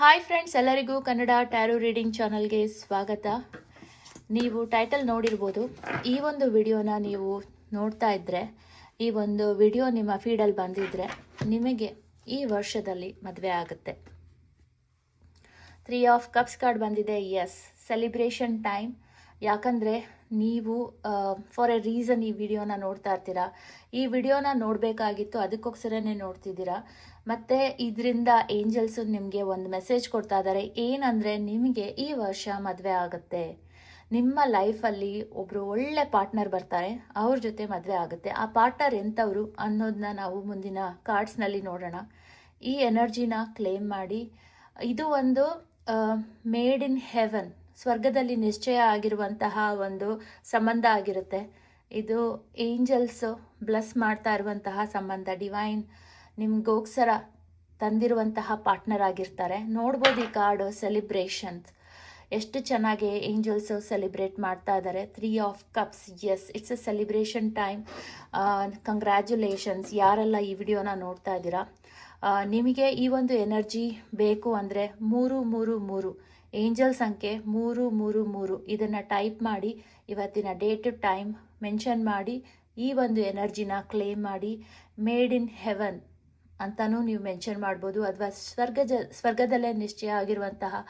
Hi friends, ಎಲ್ಲರಿಗೂ Kannada tarot reading ಚಾನಲ್ಗೆ ಸ್ವಾಗತ. ನೀವು ಟೈಟಲ್ ನೋಡಿರ್ಬೋದು. ಈ ಒಂದು ವಿಡಿಯೋನ ನೀವು ನೋಡ್ತಾ ಇದ್ದರೆ, ಈ ಒಂದು ವಿಡಿಯೋ ನಿಮ್ಮ ಫೀಡಲ್ಲಿ ಬಂದಿದ್ದರೆ ನಿಮಗೆ ಈ ವರ್ಷದಲ್ಲಿ ಮದುವೆ ಆಗುತ್ತೆ. 3 ಆಫ್ ಕಪ್ಸ್ ಕಾರ್ಡ್ ಬಂದಿದೆ. Yes, celebration time. ಯಾಕಂದರೆ ನೀವು ಫಾರ್ ಎ ರೀಸನ್ ಈ ವಿಡಿಯೋನ ನೋಡ್ತಾ ಇರ್ತೀರಾ. ಈ ವಿಡಿಯೋನ ನೋಡಬೇಕಾಗಿತ್ತು, ಅದಕ್ಕೋಸ್ಕರನೇ ನೋಡ್ತಿದ್ದೀರಾ. ಮತ್ತು ಇದರಿಂದ ಏಂಜಲ್ಸು ನಿಮಗೆ ಒಂದು ಮೆಸೇಜ್ ಕೊಡ್ತಾ ಇದ್ದಾರೆ. ಏನಂದರೆ, ನಿಮಗೆ ಈ ವರ್ಷ ಮದುವೆ ಆಗುತ್ತೆ. ನಿಮ್ಮ ಲೈಫಲ್ಲಿ ಒಬ್ಬರು ಒಳ್ಳೆ ಪಾರ್ಟ್ನರ್ ಬರ್ತಾರೆ, ಅವ್ರ ಜೊತೆ ಮದುವೆ ಆಗುತ್ತೆ. ಆ ಪಾರ್ಟ್ನರ್ ಎಂಥವ್ರು ಅನ್ನೋದನ್ನ ನಾವು ಮುಂದಿನ ಕಾರ್ಡ್ಸ್ನಲ್ಲಿ ನೋಡೋಣ. ಈ ಎನರ್ಜಿನ ಕ್ಲೇಮ್ ಮಾಡಿ. ಇದು ಒಂದು ಮೇಡ್ ಇನ್ ಹೆವನ್, ಸ್ವರ್ಗದಲ್ಲಿ ನಿಶ್ಚಯ ಆಗಿರುವಂತಹ ಒಂದು ಸಂಬಂಧ ಆಗಿರುತ್ತೆ. ಇದು ಏಂಜಲ್ಸು ಬ್ಲೆಸ್ ಮಾಡ್ತಾ ಇರುವಂತಹ ಸಂಬಂಧ. ಡಿವೈನ್ ನಿಮ್ಗೋಸ್ಕರ ತಂದಿರುವಂತಹ ಪಾರ್ಟ್ನರ್ ಆಗಿರ್ತಾರೆ. ನೋಡ್ಬೋದು ಈ ಕಾರ್ಡು ಸೆಲಿಬ್ರೇಷನ್ಸ್ ಎಷ್ಟು ಚೆನ್ನಾಗಿ ಏಂಜಲ್ಸು ಸೆಲಿಬ್ರೇಟ್ ಮಾಡ್ತಾ ಇದ್ದಾರೆ. 3 of cups. Yes, it's a celebration time. Congratulations ಯಾರೆಲ್ಲ ಈ ವಿಡಿಯೋನ ನೋಡ್ತಾ ಇದ್ದೀರಾ. ನಿಮಗೆ ಈ ಒಂದು ಎನರ್ಜಿ ಬೇಕು ಅಂದರೆ 333 ಏಂಜಲ್ ಸಂಖ್ಯೆ 333 ಇದನ್ನು ಟೈಪ್ ಮಾಡಿ, ಇವತ್ತಿನ ಡೇಟ್ ಟೈಮ್ ಮೆನ್ಷನ್ ಮಾಡಿ, ಈ ಒಂದು ಎನರ್ಜಿನ ಕ್ಲೇಮ್ ಮಾಡಿ. ಮೇಡ್ ಇನ್ ಹೆವನ್ ಅಂತಲೂ ನೀವು ಮೆನ್ಷನ್ ಮಾಡ್ಬೋದು, ಅಥವಾ ಸ್ವರ್ಗದಲ್ಲೇ ನಿಶ್ಚಯ ಆಗಿರುವಂತಹ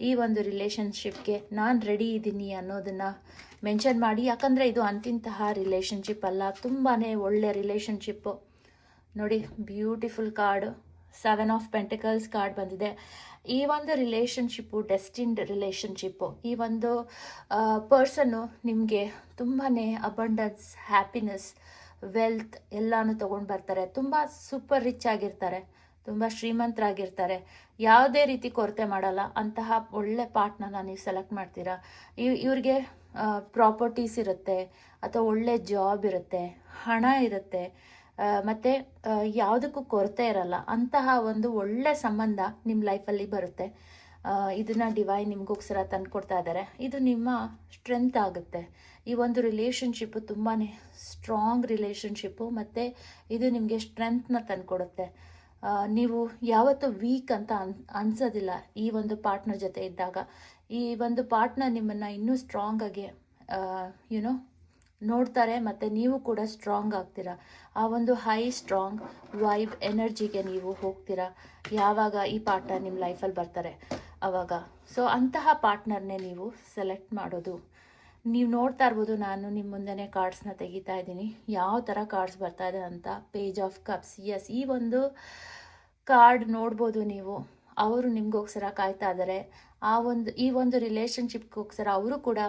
ಈ ಒಂದು ರಿಲೇಷನ್ಶಿಪ್ಗೆ ನಾನು ರೆಡಿ ಇದ್ದೀನಿ ಅನ್ನೋದನ್ನು ಮೆನ್ಷನ್ ಮಾಡಿ. ಯಾಕಂದರೆ ಇದು ಅಂತಿಂತಹ ರಿಲೇಷನ್ಶಿಪ್ ಅಲ್ಲ, ತುಂಬಾ ಒಳ್ಳೆ ರಿಲೇಷನ್ಶಿಪ್ಪು. ನೋಡಿ, beautiful card 7 of pentacles card ಬಂದಿದೆ. ಈ ಒಂದು ರಿಲೇಷನ್ಶಿಪ್ಪು ಡೆಸ್ಟಿನ್ಡ್ ರಿಲೇಷನ್ಶಿಪ್ಪು. ಈ ಒಂದು ಪರ್ಸನ್ನು ನಿಮಗೆ ತುಂಬಾ ಅಬಂಡೆನ್ಸ್, ಹ್ಯಾಪಿನೆಸ್, ವೆಲ್ತ್ ಎಲ್ಲನೂ ತೊಗೊಂಡು ಬರ್ತಾರೆ. ತುಂಬ ಸೂಪರ್ ರಿಚ್ ಆಗಿರ್ತಾರೆ, ತುಂಬ ಶ್ರೀಮಂತರಾಗಿರ್ತಾರೆ, ಯಾವುದೇ ರೀತಿ ಕೊರತೆ ಮಾಡಲ್ಲ. ಅಂತಹ ಒಳ್ಳೆ ಪಾರ್ಟ್ನರ್ನ ನೀವು ಸೆಲೆಕ್ಟ್ ಮಾಡ್ತೀರಾ. ಇವ್ರಿಗೆ ಪ್ರಾಪರ್ಟೀಸ್ ಇರುತ್ತೆ, ಅಥವಾ ಒಳ್ಳೆ ಜಾಬ್ ಇರುತ್ತೆ, ಹಣ ಇರುತ್ತೆ, ಮತ್ತು ಯಾವುದಕ್ಕೂ ಕೊರತೆ ಇರಲ್ಲ. ಅಂತಹ ಒಂದು ಒಳ್ಳೆ ಸಂಬಂಧ ನಿಮ್ಮ ಲೈಫಲ್ಲಿ ಬರುತ್ತೆ. ಇದನ್ನು ಡಿವೈನ್ ನಿಮಗೋಸ್ಕರ ತಂದುಕೊಡ್ತಾ ಇದ್ದಾರೆ. ಇದು ನಿಮ್ಮ ಸ್ಟ್ರೆಂತ್ ಆಗುತ್ತೆ. ಈ ಒಂದು ರಿಲೇಷನ್ಶಿಪ್ಪು ತುಂಬಾ ಸ್ಟ್ರಾಂಗ್ ರಿಲೇಷನ್ಶಿಪ್ಪು, ಮತ್ತು ಇದು ನಿಮಗೆ ಸ್ಟ್ರೆಂತ್ನ ತಂದುಕೊಡುತ್ತೆ. ನೀವು ಯಾವತ್ತೂ ವೀಕ್ ಅಂತ ಅನ್ಸೋದಿಲ್ಲ ಈ ಒಂದು ಪಾರ್ಟ್ನರ್ ಜೊತೆ ಇದ್ದಾಗ. ಈ ಒಂದು ಪಾರ್ಟ್ನರ್ ನಿಮ್ಮನ್ನು ಇನ್ನೂ ಸ್ಟ್ರಾಂಗಾಗಿ ನೋಡ್ತಾರೆ, ಮತ್ತು ನೀವು ಕೂಡ ಸ್ಟ್ರಾಂಗ್ ಆಗ್ತೀರಾ. ಆ ಒಂದು ಹೈ ಸ್ಟ್ರಾಂಗ್ ವೈಬ್ ಎನರ್ಜಿಗೆ ನೀವು ಹೋಗ್ತೀರಾ ಯಾವಾಗ ಈ ಪಾರ್ಟ್ನರ್ ನಿಮ್ಮ ಲೈಫಲ್ಲಿ ಬರ್ತಾರೆ ಆವಾಗ. ಸೊ ಅಂತಹ ಪಾರ್ಟ್ನರ್ನೇ ನೀವು ಸೆಲೆಕ್ಟ್ ಮಾಡೋದು. ನೀವು ನೋಡ್ತಾ ಇರ್ಬೋದು, ನಾನು ನಿಮ್ಮ ಮುಂದೆನೇ ಕಾರ್ಡ್ಸ್ನ ತೆಗಿತಾ ಇದ್ದೀನಿ. ಯಾವ ಥರ ಕಾರ್ಡ್ಸ್ ಬರ್ತಾ ಇದೆ ಅಂತ. Page of cups. ಎಸ್, ಈ ಒಂದು ಕಾರ್ಡ್ ನೋಡ್ಬೋದು ನೀವು. ಅವರು ನಿಮಗೋಸ್ಕರ ಕಾಯ್ತಾ ಇದ್ದಾರೆ. ಈ ಒಂದು ರಿಲೇಷನ್ಶಿಪ್ಗೋಸ್ಕರ ಅವರು ಕೂಡ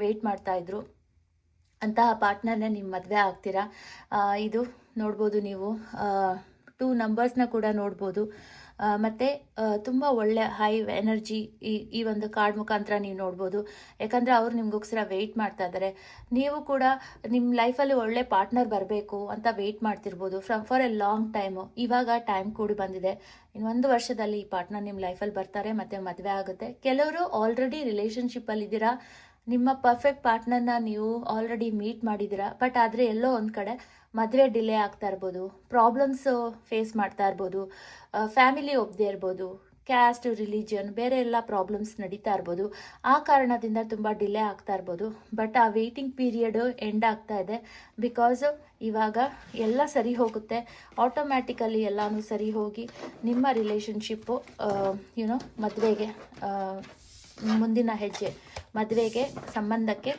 ವೆಯ್ಟ್ ಮಾಡ್ತಾಯಿದ್ರು. ಅಂತಹ ಪಾರ್ಟ್ನರ್ನೇ ನಿಮ್ಮ ಮದುವೆ ಆಗ್ತೀರಾ. ಇದು ನೋಡ್ಬೋದು ನೀವು. 2 ನಂಬರ್ಸ್ನ ಕೂಡ ನೋಡ್ಬೋದು. ಮತ್ತು ತುಂಬ ಒಳ್ಳೆ ಹೈ ಎನರ್ಜಿ ಈ ಒಂದು ಕಾರ್ಡ್ ಮುಖಾಂತರ ನೀವು ನೋಡ್ಬೋದು. ಯಾಕಂದರೆ ಅವರು ನಿಮಗೋಸ್ಕರ ವೆಯ್ಟ್ ಮಾಡ್ತಾ ಇದ್ದಾರೆ. ನೀವು ಕೂಡ ನಿಮ್ಮ ಲೈಫಲ್ಲಿ ಒಳ್ಳೆ ಪಾರ್ಟ್ನರ್ ಬರಬೇಕು ಅಂತ ವೆಯ್ಟ್ ಮಾಡ್ತಿರ್ಬೋದು ಫಾರ್ ಎ ಲಾಂಗ್ ಟೈಮು. ಇವಾಗ ಟೈಮ್ ಕೂಡಿ ಬಂದಿದೆ. ಇನ್ನು 1 ವರ್ಷದಲ್ಲಿ ಈ ಪಾರ್ಟ್ನರ್ ನಿಮ್ಮ ಲೈಫಲ್ಲಿ ಬರ್ತಾರೆ ಮತ್ತು ಮದುವೆ ಆಗುತ್ತೆ. ಕೆಲವರು ಆಲ್ರೆಡಿ ರಿಲೇಷನ್ಶಿಪ್ಪಲ್ಲಿದ್ದೀರಾ, ನಿಮ್ಮ ಪರ್ಫೆಕ್ಟ್ ಪಾರ್ಟ್ನರ್ನ ನೀವು ಆಲ್ರೆಡಿ ಮೀಟ್ ಮಾಡಿದ್ದೀರಾ. ಬಟ್ ಆದರೆ ಎಲ್ಲೋ ಒಂದು ಕಡೆ ಮದುವೆ ಡಿಲೇ ಆಗ್ತಾ ಇರ್ಬೋದು, ಪ್ರಾಬ್ಲಮ್ಸು ಫೇಸ್ ಮಾಡ್ತಾ ಇರ್ಬೋದು, ಫ್ಯಾಮಿಲಿ ಒಪ್ಪದೇ ಇರ್ಬೋದು, ಕ್ಯಾಸ್ಟ್, ರಿಲಿಜನ್, ಬೇರೆ ಎಲ್ಲ ಪ್ರಾಬ್ಲಮ್ಸ್ ನಡೀತಾ ಇರ್ಬೋದು. ಆ ಕಾರಣದಿಂದ ತುಂಬ ಡಿಲೇ ಆಗ್ತಾ ಇರ್ಬೋದು. ಬಟ್ ಆ ವೆಯ್ಟಿಂಗ್ ಪೀರಿಯಡು ಎಂಡ್ ಆಗ್ತಾ ಇದೆ. ಬಿಕಾಸ್ ಇವಾಗ ಎಲ್ಲ ಸರಿ ಹೋಗುತ್ತೆ, ಆಟೋಮ್ಯಾಟಿಕಲಿ ಎಲ್ಲನೂ ಸರಿ ಹೋಗಿ ನಿಮ್ಮ ರಿಲೇಷನ್ಶಿಪ್ಪು ಮದುವೆಗೆ, ಮುಂದಿನ ಹೆಜ್ಜೆ ಮದುವೆಗೆ, ಸಂಬಂಧಕ್ಕೆ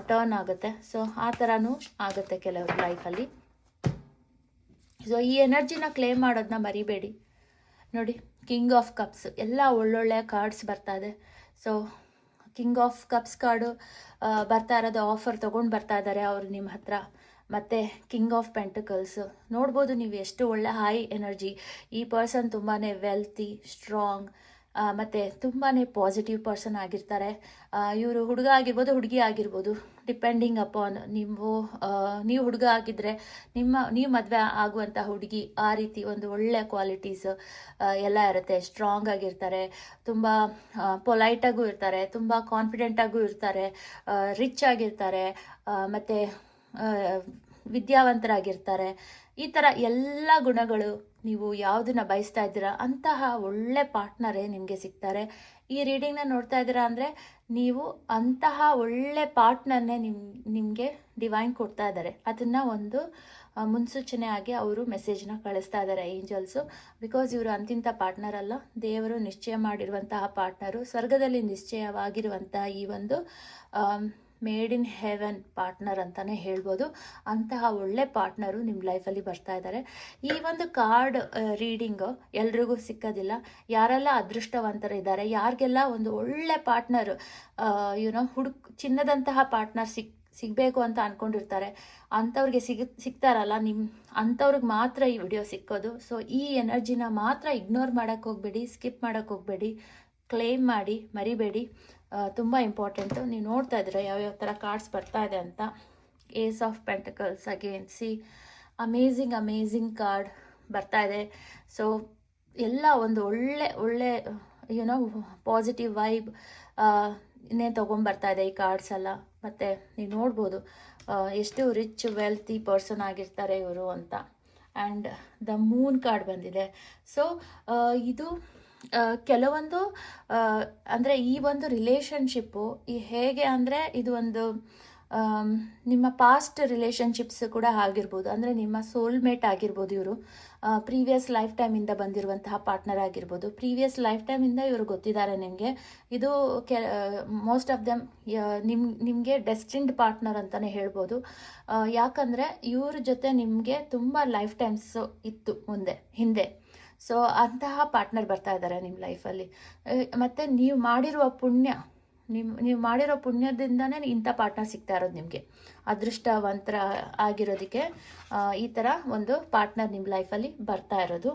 ಟರ್ನ್ ಆಗುತ್ತೆ. ಸೊ ಆ ಥರನೂ ಆಗುತ್ತೆ ಕೆಲವ್ರ ಲೈಫಲ್ಲಿ. ಸೊ ಈ ಎನರ್ಜಿನ ಕ್ಲೇಮ್ ಮಾಡೋದನ್ನ ಮರಿಬೇಡಿ. ನೋಡಿ, ಕಿಂಗ್ ಆಫ್ ಕಪ್ಸ್, ಎಲ್ಲ ಒಳ್ಳೊಳ್ಳೆ ಕಾರ್ಡ್ಸ್ ಬರ್ತಾ ಇದೆ. So king of cups card ಬರ್ತಾ ಇರೋದು ಆಫರ್ ತೊಗೊಂಡು ಬರ್ತಾ ಇದ್ದಾರೆ ಅವರು ನಿಮ್ಮ ಹತ್ರ. ಮತ್ತು ಕಿಂಗ್ ಆಫ್ ಪೆಂಟಿಕಲ್ಸ್ ನೋಡ್ಬೋದು ನೀವು, ಎಷ್ಟು ಒಳ್ಳೆ ಹೈ ಎನರ್ಜಿ. ಈ ಪರ್ಸನ್ ತುಂಬಾ ವೆಲ್ತಿ, ಸ್ಟ್ರಾಂಗ್, ಮತ್ತು ತುಂಬಾ ಪಾಸಿಟಿವ್ ಪರ್ಸನ್ ಆಗಿರ್ತಾರೆ. ಇವರು ಹುಡುಗ ಆಗಿರ್ಬೋದು, ಹುಡುಗಿ ಆಗಿರ್ಬೋದು, ಡಿಪೆಂಡಿಂಗ್ ಅಪಾನ್ ನೀವು ಹುಡುಗ ಆಗಿದ್ದರೆ ನೀವು ಮದುವೆ ಆಗುವಂಥ ಹುಡುಗಿ, ಆ ರೀತಿ ಒಂದು ಒಳ್ಳೆ ಕ್ವಾಲಿಟೀಸ್ ಎಲ್ಲ ಇರುತ್ತೆ. ಸ್ಟ್ರಾಂಗ್ ಆಗಿರ್ತಾರೆ, ತುಂಬ ಪೊಲೈಟಾಗೂ ಇರ್ತಾರೆ, ತುಂಬ ಕಾನ್ಫಿಡೆಂಟಾಗೂ ಇರ್ತಾರೆ, ರಿಚ್ ಆಗಿರ್ತಾರೆ, ಮತ್ತು ವಿದ್ಯಾವಂತರಾಗಿರ್ತಾರೆ. ಈ ಥರ ಎಲ್ಲ ಗುಣಗಳು ನೀವು ಯಾವುದನ್ನ ಬಯಸ್ತಾ ಇದ್ದೀರಾ ಅಂತಹ ಒಳ್ಳೆ ಪಾರ್ಟ್ನರೇ ನಿಮಗೆ ಸಿಗ್ತಾರೆ. ಈ ರೀಡಿಂಗ್ನ ನೋಡ್ತಾ ಇದ್ದೀರಾ ಅಂದರೆ ನೀವು ಅಂತಹ ಒಳ್ಳೆ ಪಾರ್ಟ್ನರ್ನೇ ನಿಮಗೆ ಡಿವೈನ್ ಕೊಡ್ತಾ ಇದ್ದಾರೆ. ಅದನ್ನು ಒಂದು ಮುನ್ಸೂಚನೆ ಆಗಿ ಅವರು ಮೆಸೇಜ್ನ ಕಳಿಸ್ತಾ ಇದ್ದಾರೆ ಏಂಜಲ್ಸು. ಬಿಕಾಸ್ ಇವರು ಅಂತಿಂಥ ಪಾರ್ಟ್ನರ್ ಅಲ್ಲ, ದೇವರು ನಿಶ್ಚಯ ಮಾಡಿರುವಂತಹ ಪಾರ್ಟ್ನರು, ಸ್ವರ್ಗದಲ್ಲಿ ನಿಶ್ಚಯವಾಗಿರುವಂತಹ ಈ ಒಂದು ಮೇಡ್ ಇನ್ ಹೆವೆನ್ ಪಾರ್ಟ್ನರ್ ಅಂತಲೇ ಹೇಳ್ಬೋದು. ಅಂತಹ ಒಳ್ಳೆ ಪಾರ್ಟ್ನರು ನಿಮ್ಮ ಲೈಫಲ್ಲಿ ಬರ್ತಾ ಇದ್ದಾರೆ. ಈ ಒಂದು ಕಾರ್ಡ್ ರೀಡಿಂಗು ಎಲ್ರಿಗೂ ಸಿಕ್ಕೋದಿಲ್ಲ. ಯಾರೆಲ್ಲ ಅದೃಷ್ಟವಂತರಿದ್ದಾರೆ, ಯಾರಿಗೆಲ್ಲ ಒಂದು ಒಳ್ಳೆ ಪಾರ್ಟ್ನರು ಚಿನ್ನದಂತಹ ಪಾರ್ಟ್ನರ್ ಸಿಗಬೇಕು ಅಂತ ಅಂದ್ಕೊಂಡಿರ್ತಾರೆ, ಅಂಥವ್ರಿಗೆ ಸಿಗ್ತಾರಲ್ಲ ಅಂಥವ್ರಿಗೆ ಮಾತ್ರ ಈ ವಿಡಿಯೋ ಸಿಕ್ಕೋದು. ಸೊ ಈ ಎನರ್ಜಿನ ಮಾತ್ರ ಇಗ್ನೋರ್ ಮಾಡೋಕ್ಕೆ ಹೋಗಬೇಡಿ, ಸ್ಕಿಪ್ ಮಾಡೋಕ್ಕೆ ಹೋಗಬೇಡಿ, ಕ್ಲೇಮ್ ಮಾಡಿ ಮರಿಬೇಡಿ. ತುಂಬ ಇಂಪಾರ್ಟೆಂಟು. ನೀವು ನೋಡ್ತಾ ಇದ್ದೀರಾ ಯಾವ್ಯಾವ ಥರ ಕಾರ್ಡ್ಸ್ ಬರ್ತಾ ಇದೆ ಅಂತ. Ace of pentacles again, see amazing card ಬರ್ತಾ ಇದೆ. ಸೊ ಎಲ್ಲ ಒಂದು ಒಳ್ಳೆ ಪಾಸಿಟಿವ್ ವೈಬ್ ಇನ್ನೇ ತೊಗೊಂಬರ್ತಾ ಇದೆ ಈ ಕಾರ್ಡ್ಸ್ ಎಲ್ಲ. ಮತ್ತು ನೀವು ನೋಡ್ಬೋದು ಎಷ್ಟು ರಿಚ್ ವೆಲ್ತಿ ಪರ್ಸನ್ ಆಗಿರ್ತಾರೆ ಇವರು ಅಂತ. ಆ್ಯಂಡ್ ದ ಮೂನ್ ಕಾರ್ಡ್ ಬಂದಿದೆ. ಸೊ ಇದು ಕೆಲವೊಂದು ಅಂದರೆ ಈ ಒಂದು ರಿಲೇಷನ್ಶಿಪ್ಪು ಹೇಗೆ ಅಂದರೆ ಇದು ಒಂದು ನಿಮ್ಮ ಪಾಸ್ಟ್ ರಿಲೇಷನ್ಶಿಪ್ಸ್ ಕೂಡ ಆಗಿರ್ಬೋದು. ಅಂದರೆ ನಿಮ್ಮ ಸೋಲ್ಮೇಟ್ ಆಗಿರ್ಬೋದು, ಇವರು ಪ್ರೀವಿಯಸ್ ಲೈಫ್ ಟೈಮಿಂದ ಬಂದಿರುವಂತಹ ಪಾರ್ಟ್ನರ್ ಆಗಿರ್ಬೋದು. ಪ್ರೀವಿಯಸ್ ಲೈಫ್ ಟೈಮಿಂದ ಇವರು ಗೊತ್ತಿದ್ದಾರೆ ನಿಮಗೆ. ಇದು ಮೋಸ್ಟ್ ಆಫ್ ದೆಮ್ ನಿಮಗೆ ಡೆಸ್ಟಿನ್ಡ್ ಪಾರ್ಟ್ನರ್ ಅಂತಲೇ ಹೇಳ್ಬೋದು. ಯಾಕಂದರೆ ಇವ್ರ ಜೊತೆ ನಿಮಗೆ ತುಂಬ ಲೈಫ್ ಟೈಮ್ಸ್ ಇತ್ತು ಹಿಂದೆ. ಸೊ ಅಂತಹ ಪಾರ್ಟ್ನರ್ ಬರ್ತಾ ಇದ್ದಾರೆ ನಿಮ್ಮ ಲೈಫಲ್ಲಿ. ಮತ್ತು ನೀವು ಮಾಡಿರುವ ಪುಣ್ಯದಿಂದನೇ ಇಂಥ ಪಾರ್ಟ್ನರ್ ಸಿಗ್ತಾ ಇರೋದು ನಿಮಗೆ. ಅದೃಷ್ಟವಂತರ ಆಗಿರೋದಕ್ಕೆ ಈ ಥರ ಒಂದು ಪಾರ್ಟ್ನರ್ ನಿಮ್ಮ ಲೈಫಲ್ಲಿ ಬರ್ತಾ ಇರೋದು.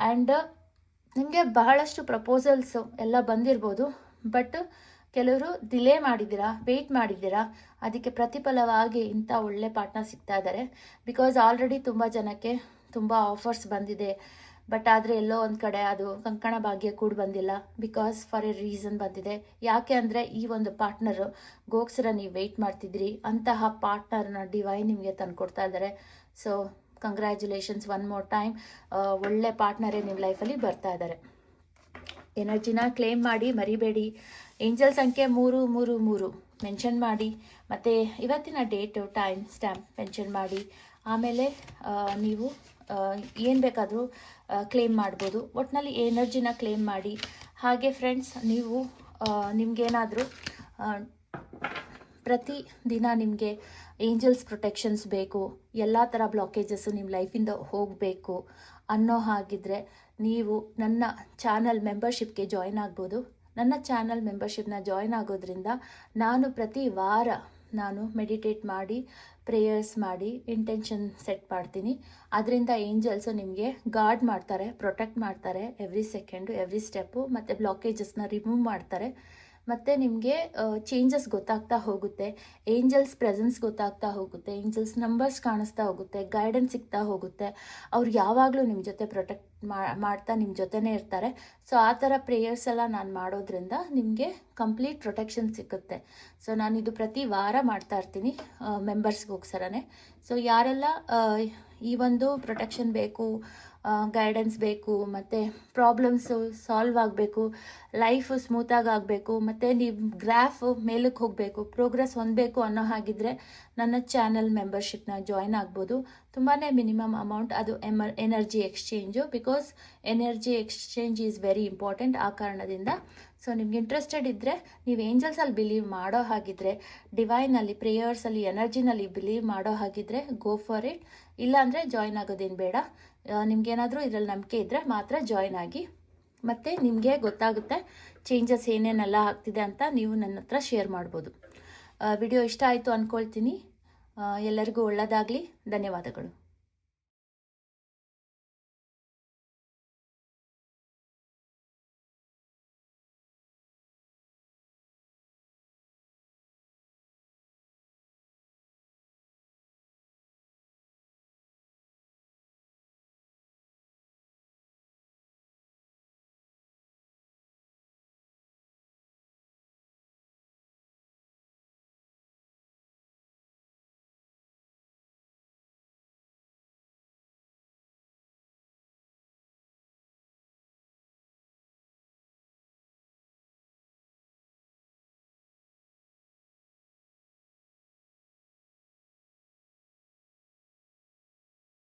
ಆ್ಯಂಡ್ ನಿಮಗೆ ಬಹಳಷ್ಟು ಪ್ರಪೋಸಲ್ಸು ಎಲ್ಲ ಬಂದಿರ್ಬೋದು, ಬಟ್ ಕೆಲವರು ಡಿಲೇ ಮಾಡಿದ್ದೀರಾ, ವೆಯ್ಟ್ ಮಾಡಿದ್ದೀರಾ. ಅದಕ್ಕೆ ಪ್ರತಿಫಲವಾಗಿ ಇಂಥ ಒಳ್ಳೆ ಪಾರ್ಟ್ನರ್ ಸಿಗ್ತಾ ಇದ್ದಾರೆ. ಬಿಕಾಸ್ ಆಲ್ರೆಡಿ ತುಂಬ ಜನಕ್ಕೆ ತುಂಬ ಆಫರ್ಸ್ ಬಂದಿದೆ, ಬಟ್ ಆದರೆ ಎಲ್ಲೋ ಒಂದು ಕಡೆ ಅದು ಕಂಕಣ ಭಾಗ್ಯ ಕೂಡ ಬಂದಿಲ್ಲ. ಬಿಕಾಸ್ ಫಾರ್ ಎ ರೀಸನ್ ಬಂದಿದೆ. ಯಾಕೆ ಅಂದರೆ ಈ ಒಂದು ಗೋಸ್ಕರ ನೀವು ವೆಯ್ಟ್ ಮಾಡ್ತಿದ್ರಿ, ಅಂತಹ ಪಾರ್ಟ್ನರ್ನ ಡಿವೈನ್ ನಿಮಗೆ ತಂದುಕೊಡ್ತಾ ಇದ್ದಾರೆ. So congratulations one more time. ಒಳ್ಳೆ ಪಾರ್ಟ್ನರೇ ನಿಮ್ಮ ಲೈಫಲ್ಲಿ ಬರ್ತಾ ಇದ್ದಾರೆ. ಎನರ್ಜಿನ ಕ್ಲೇಮ್ ಮಾಡಿ ಮರಿಬೇಡಿ. ಏಂಜಲ್ ಸಂಖ್ಯೆ 333 ಮೆನ್ಷನ್ ಮಾಡಿ, ಮತ್ತು ಇವತ್ತಿನ ಡೇಟು ಟೈಮ್ ಸ್ಟ್ಯಾಂಪ್ ಮೆನ್ಷನ್ ಮಾಡಿ. ಆಮೇಲೆ ನೀವು ಏನು ಬೇಕಾದರೂ ಕ್ಲೇಮ್ ಮಾಡ್ಬೋದು. ಒಟ್ಟಿನಲ್ಲಿ ಎನರ್ಜಿನ ಕ್ಲೇಮ್ ಮಾಡಿ. ಹಾಗೆ ಫ್ರೆಂಡ್ಸ್, ನೀವು ನಿಮಗೇನಾದರೂ ಪ್ರತಿ ದಿನ ನಿಮಗೆ ಏಂಜಲ್ಸ್ ಪ್ರೊಟೆಕ್ಷನ್ಸ್ ಬೇಕು, ಎಲ್ಲ ಥರ ಬ್ಲಾಕೇಜಸ್ಸು ನಿಮ್ಮ ಲೈಫಿಂದ ಹೋಗಬೇಕು ಅನ್ನೋ ಹಾಗಿದ್ರೆ ನೀವು ನನ್ನ ಚಾನಲ್ ಮೆಂಬರ್ಶಿಪ್ಗೆ ಜಾಯ್ನ್ ಆಗ್ಬೋದು. ನನ್ನ ಚಾನಲ್ ಮೆಂಬರ್ಶಿಪ್ನ ಜಾಯ್ನ್ ಆಗೋದ್ರಿಂದ ನಾನು ಪ್ರತಿ ವಾರ ಮೆಡಿಟೇಟ್ ಮಾಡಿ, ಪ್ರೇಯರ್ಸ್ ಮಾಡಿ, ಇಂಟೆನ್ಷನ್ ಸೆಟ್ ಮಾಡ್ತೀನಿ. ಅದರಿಂದ ಏಂಜಲ್ಸು ನಿಮಗೆ ಗಾರ್ಡ್ ಮಾಡ್ತಾರೆ, ಪ್ರೊಟೆಕ್ಟ್ ಮಾಡ್ತಾರೆ ಎವ್ರಿ ಸೆಕೆಂಡು, ಎವ್ರಿ ಸ್ಟೆಪ್ಪು. ಮತ್ತು ಬ್ಲಾಕೇಜಸ್ನ ರಿಮೂವ್ ಮಾಡ್ತಾರೆ. ಮತ್ತು ನಿಮಗೆ ಚೇಂಜಸ್ ಗೊತ್ತಾಗ್ತಾ ಹೋಗುತ್ತೆ, ಏಂಜಲ್ಸ್ ಪ್ರೆಸೆನ್ಸ್ ಗೊತ್ತಾಗ್ತಾ ಹೋಗುತ್ತೆ, ಏಂಜಲ್ಸ್ ನಂಬರ್ಸ್ ಕಾಣಿಸ್ತಾ ಹೋಗುತ್ತೆ, ಗೈಡೆನ್ಸ್ ಸಿಗ್ತಾ ಹೋಗುತ್ತೆ. ಅವ್ರು ಯಾವಾಗಲೂ ನಿಮ್ಮ ಜೊತೆ ಪ್ರೊಟೆಕ್ಟ್ ಮಾಡ್ತಾ ನಿಮ್ಮ ಜೊತೆನೇ ಇರ್ತಾರೆ. ಸೊ ಆ ಥರ ಪ್ರೇಯರ್ಸ್ ಎಲ್ಲ ನಾನು ಮಾಡೋದ್ರಿಂದ ನಿಮಗೆ ಕಂಪ್ಲೀಟ್ ಪ್ರೊಟೆಕ್ಷನ್ ಸಿಗುತ್ತೆ. ಸೊ ನಾನಿದು ಪ್ರತಿ ವಾರ ಮಾಡ್ತಾ ಇರ್ತೀನಿ ಮೆಂಬರ್ಸ್ಗೋಸ್ಕರನೇ. ಸೊ ಯಾರೆಲ್ಲ ಈ ಒಂದು ಪ್ರೊಟೆಕ್ಷನ್ ಬೇಕು, ಗೈಡೆನ್ಸ್ ಬೇಕು, ಮತ್ತು ಪ್ರಾಬ್ಲಮ್ಸು ಸಾಲ್ವ್ ಆಗಬೇಕು, ಲೈಫು ಸ್ಮೂತಾಗಿ ಆಗಬೇಕು, ಮತ್ತು ನೀವು ಗ್ರಾಫ್ ಮೇಲಕ್ಕೆ ಹೋಗಬೇಕು, ಪ್ರೋಗ್ರೆಸ್ ಹೊಂದಬೇಕು ಅನ್ನೋ ಹಾಗಿದ್ರೆ ನನ್ನ ಚಾನಲ್ ಮೆಂಬರ್ಶಿಪ್ನ ಜಾಯ್ನ್ ಆಗ್ಬೋದು. ತುಂಬಾ ಮಿನಿಮಮ್ ಅಮೌಂಟ್, ಅದು energy exchange. Because energy exchange is very important. ಆ ಕಾರಣದಿಂದ ಸೊ ನಿಮ್ಗೆ ಇಂಟ್ರೆಸ್ಟೆಡ್ ಇದ್ದರೆ, ನೀವು ಏಂಜಲ್ಸಲ್ಲಿ ಬಿಲೀವ್ ಮಾಡೋ ಹಾಗಿದ್ರೆ, ಡಿವೈನಲ್ಲಿ, ಪ್ರೇಯರ್ಸಲ್ಲಿ, ಎನರ್ಜಿನಲ್ಲಿ ಬಿಲೀವ್ ಮಾಡೋ ಹಾಗಿದ್ರೆ ಗೋ ಫಾರ್ ಇಟ್. ಇಲ್ಲಾಂದರೆ ಜಾಯ್ನ್ ಆಗೋದೇನು ಬೇಡ. ನಿಮ್ಗೇನಾದರೂ ಇದರಲ್ಲಿ ನಂಬಿಕೆ ಇದ್ದರೆ ಮಾತ್ರ ಜಾಯ್ನ್ ಆಗಿ. ಮತ್ತು ನಿಮಗೆ ಗೊತ್ತಾಗುತ್ತೆ ಚೇಂಜಸ್ ಏನೇನೆಲ್ಲ ಆಗ್ತಿದೆ ಅಂತ ನೀವು ನನ್ನ ಹತ್ರ ಶೇರ್ ಮಾಡ್ಬೋದು. ವಿಡಿಯೋ ಇಷ್ಟ ಆಯಿತು ಅಂದ್ಕೊಳ್ತೀನಿ. ಎಲ್ಲರಿಗೂ ಒಳ್ಳೆಯದಾಗಲಿ. ಧನ್ಯವಾದಗಳು.